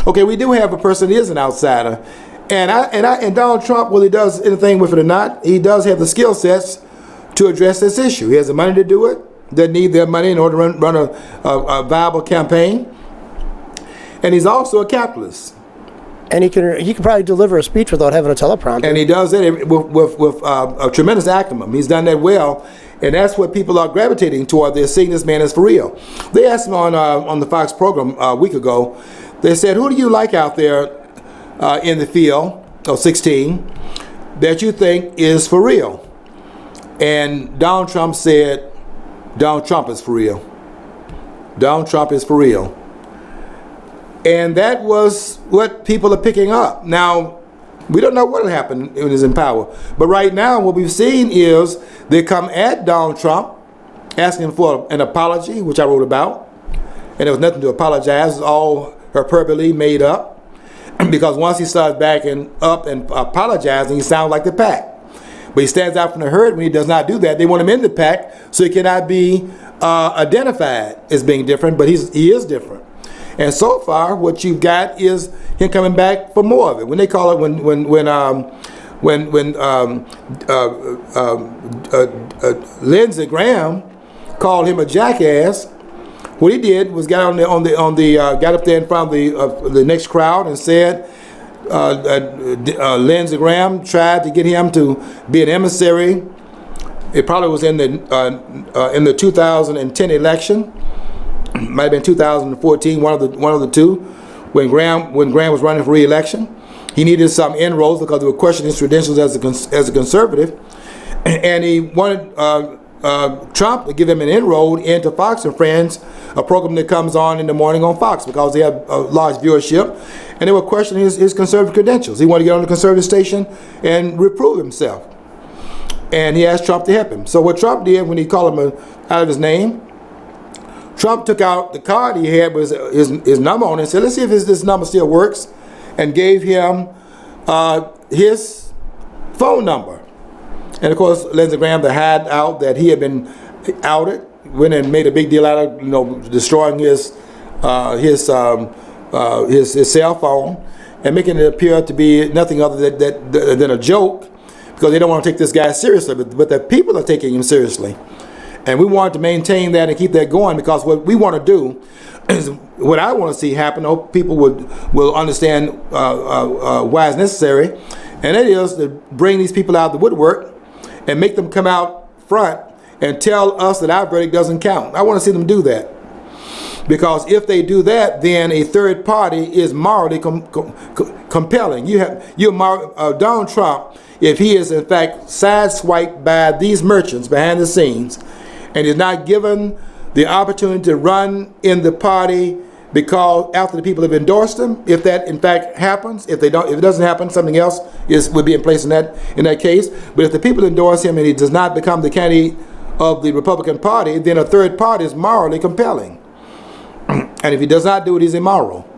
Okay, we do have a person that is an outsider, and Donald Trump, whether he does anything with it or not, he does have the skill sets to address this issue. He has the money to do it. Doesn't need their money in order to run a viable campaign, and he's also a capitalist. And he can probably deliver a speech without having a teleprompter. And he does that with a tremendous acumen. He's done that well. And that's what people are gravitating toward. They're seeing this man as for real. They asked him on the Fox program a week ago, they said, who do you like out there in the field of 16 that you think is for real? And Donald Trump said, Donald Trump is for real. Donald Trump is for real. And that was what people are picking up. Now, we don't know what will happen when he's in power. But right now, what we've seen is they come at Donald Trump, asking for an apology, which I wrote about. And there was nothing to apologize. It was all hyperbole made up. Because once he starts backing up and apologizing, he sounds like the pack. But he stands out from the herd when he does not do that. They want him in the pack so he cannot be identified as being different, but he is different. And so far, what you've got is him coming back for more of it. When they call it, when Lindsey Graham called him a jackass, what he did was got up there in front of the next crowd and said Lindsey Graham tried to get him to be an emissary. It probably was in the 2010 election. Might have been 2014, one of the two, when Graham was running for re-election. He needed some inroads because they were questioning his credentials as a conservative, and he wanted Trump to give him an inroad into Fox and Friends, a program that comes on in the morning on Fox because they have a large viewership, and they were questioning his conservative credentials. He wanted to get on the conservative station and reprove himself, and he asked Trump to help him. So what Trump did when he called him out of his name, Trump took out the card he had with his number on it and said, let's see if this number still works, and gave him his phone number. And of course, Lindsey Graham, the hideout that he had been outed, went and made a big deal out of, destroying his cell phone and making it appear to be nothing other than a joke because they don't want to take this guy seriously, but the people are taking him seriously. And we want to maintain that and keep that going because what we want to do is what I want to see happen. I hope people will understand why it's necessary, and that is to bring these people out of the woodwork and make them come out front and tell us that our verdict doesn't count. I want to see them do that because if they do that, then a third party is morally compelling. Donald Trump, if he is in fact sideswiped by these merchants behind the scenes, and is not given the opportunity to run in the party because after the people have endorsed him, if that in fact happens, if it doesn't happen, something else would be in place in that case. But if the people endorse him and he does not become the candidate of the Republican Party, then a third party is morally compelling. And if he does not do it, he's immoral.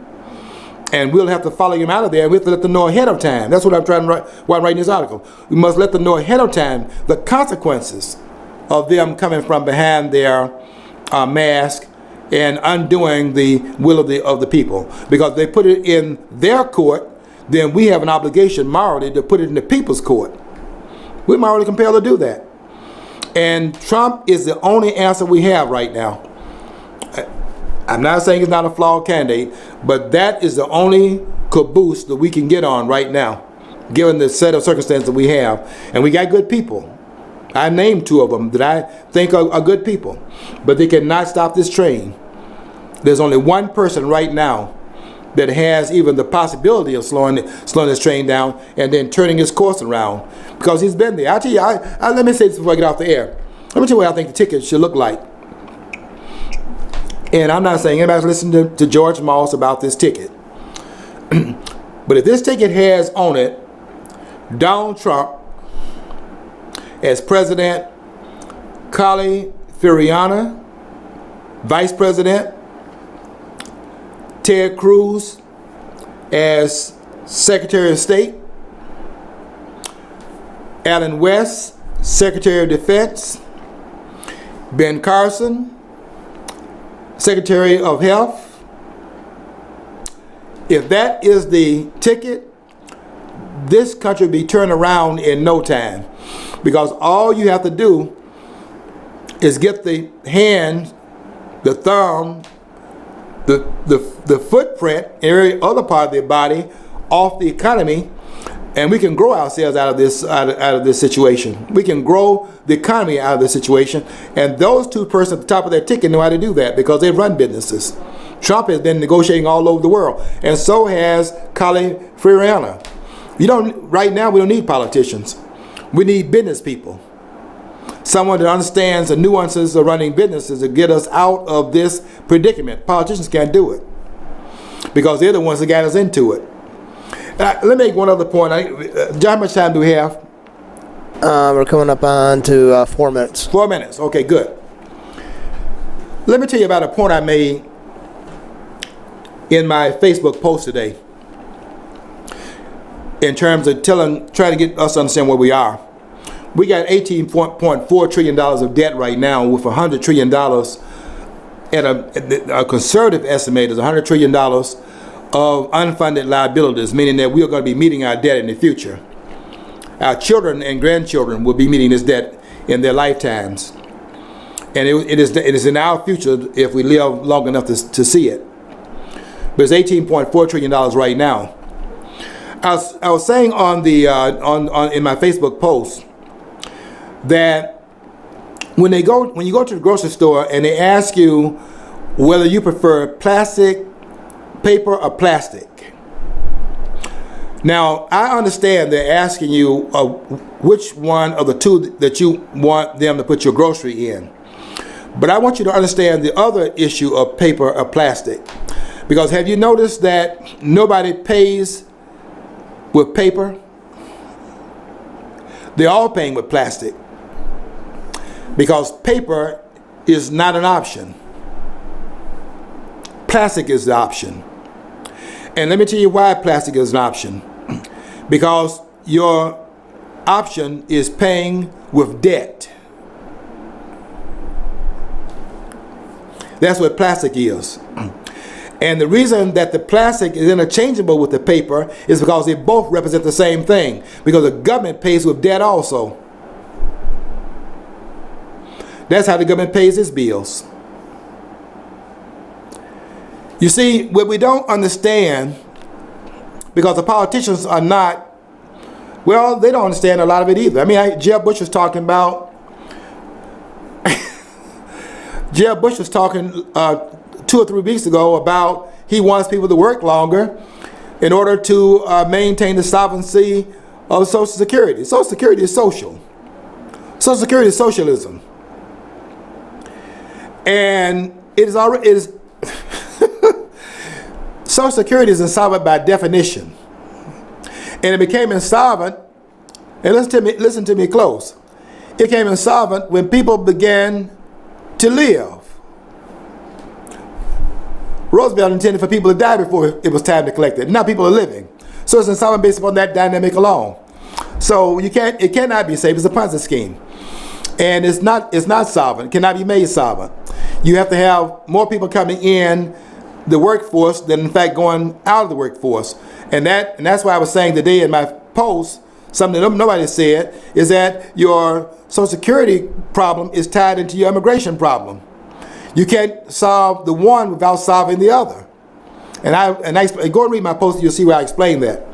And we'll have to follow him out of there. We have to let them know ahead of time. That's what I'm trying to write while I'm writing this article. We must let them know ahead of time the consequences of them coming from behind their mask and undoing the will of the people. Because they put it in their court, then we have an obligation morally to put it in the people's court. We're morally compelled to do that. And Trump is the only answer we have right now. I'm not saying he's not a flawed candidate, but that is the only caboose that we can get on right now, given the set of circumstances that we have. And we got good people. I named two of them that I think are good people, but they cannot stop this train. There's only one person right now that has even the possibility of slowing this train down and then turning his course around, because he's been there. I'll tell you, let me say this before I get off the air. Let me tell you what I think the ticket should look like. And I'm not saying anybody's listening to George Moss about this ticket. But if this ticket has on it Donald Trump as president, Kali Furiana, vice president, Ted Cruz as Secretary of State, Alan West, Secretary of Defense, Ben Carson, Secretary of Health. If that is the ticket, this country will be turned around in no time, because all you have to do is get the hand, the thumb, the footprint, every other part of their body off the economy, and we can grow ourselves out of this situation. We can grow the economy out of this situation, and those two persons at the top of that ticket know how to do that because they run businesses. Trump has been negotiating all over the world, and so has Kali Furiana. Right now we don't need politicians. We need business people. Someone that understands the nuances of running businesses to get us out of this predicament. Politicians can't do it because they're the ones that got us into it. Let me make one other point. John, how much time do we have? We're coming up on to 4 minutes. 4 minutes. Okay, good. Let me tell you about a point I made in my Facebook post today in terms of trying to get us to understand where we are. We got $18.4 trillion of debt right now, with $100 trillion at a conservative estimate is $100 trillion of unfunded liabilities, meaning that we are going to be meeting our debt in the future. Our children and grandchildren will be meeting this debt in their lifetimes. And it is in our future if we live long enough to see it. But it's $18.4 trillion right now. I was saying in my Facebook post that when you go to the grocery store and they ask you whether you prefer plastic, paper, or plastic. Now, I understand they're asking you which one of the two that you want them to put your grocery in. But I want you to understand the other issue of paper or plastic. Because have you noticed that nobody pays with paper? They're all paying with plastic. Because paper is not an option. Plastic is the option. And let me tell you why plastic is an option. Because your option is paying with debt. That's what plastic is. And the reason that the plastic is interchangeable with the paper is because they both represent the same thing. Because the government pays with debt also. That's how the government pays its bills. You see, what we don't understand, because the politicians are not, well, they don't understand a lot of it either. I mean, Jeb Bush was talking about, Jeb Bush was talking 2 or 3 weeks ago about he wants people to work longer in order to maintain the sovereignty of Social Security. Social Security is social. Social Security is socialism. And it is Social Security is insolvent by definition. And it became insolvent, and listen to me close. It became insolvent when people began to live. Roosevelt intended for people to die before it was time to collect it. Now people are living. So it's insolvent based upon that dynamic alone. So it cannot be saved. It's a Ponzi scheme. And it's not solvent. It cannot be made solvent. You have to have more people coming in the workforce than in fact going out of the workforce. And that's why I was saying today in my post, something that nobody said, is that your Social Security problem is tied into your immigration problem. You can't solve the one without solving the other. And I go and read my post, you'll see where I explain that.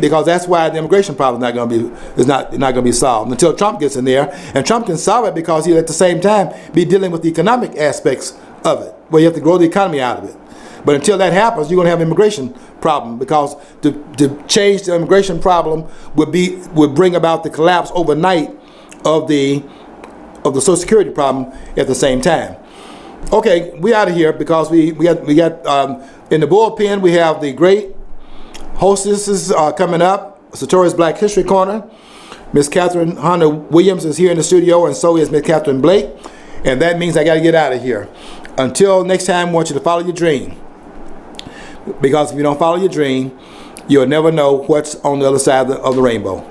Because that's why the immigration problem is not going to be solved until Trump gets in there. And Trump can solve it because he'll at the same time be dealing with the economic aspects of it, where you have to grow the economy out of it. But until that happens, you're going to have an immigration problem, because to change the immigration problem would bring about the collapse overnight of the Social Security problem at the same time. Okay, we out of here because we got in the bullpen we have the great hostesses coming up. Satori's Black History Corner. Miss Catherine Hunter Williams is here in the studio, and so is Miss Catherine Blake. And that means I got to get out of here. Until next time, I want you to follow your dream. Because if you don't follow your dream, you'll never know what's on the other side of the rainbow.